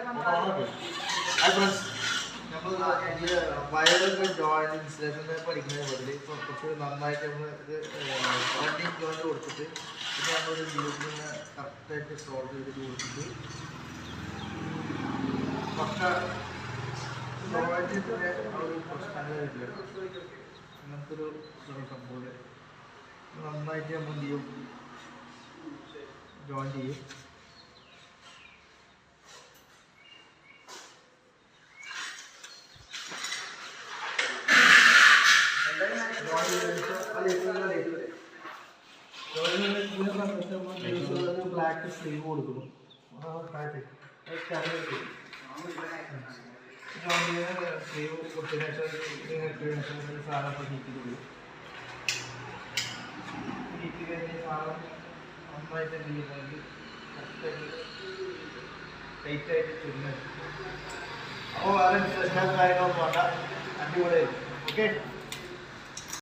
നമ്മൾ വയറൊക്കെ joint installation പഠിക്കുന്നതിന് ബദല് ഇപ്പോൾ കുറച്ച് നന്നായിട്ട് നമ്മൾ ഇത് റണ്ണിങ് ജോയിന്റ് കൊടുത്തിട്ട് പിന്നെ നമ്മളൊരു ലൂപ്പിനെ കറക്റ്റായിട്ട് സോൾവ് ചെയ്തിട്ട് കൊടുത്തിട്ട് പക്ക ജോയിൻറ്റിൻ്റെ ഒരു പ്രശ്നങ്ങളില്ല അങ്ങനത്തെ ഒരു സംഭവം നന്നായിട്ട് നമ്മൾ എന്ത് ചെയ്യും ജോയിൻ ചെയ്യും. ബ്ലാക്ക് സ്ലീവ് കൊടുക്കുന്നു സ്ലീവ് കൊടുത്തതിന് ശേഷം സാധനം ഹീറ്റ് ചെയ്യും. ഹീറ്റ് കഴിഞ്ഞ സാധനം നന്നായിട്ട് എന്ത് ചെയ്യുന്നത് ടൈറ്റായിട്ട് ചുരുങ്ങും. അപ്പോൾ വേറെ കാര്യങ്ങളൊന്നും വേണ്ട, അടിപൊളിയായിരിക്കും. ഓക്കെ.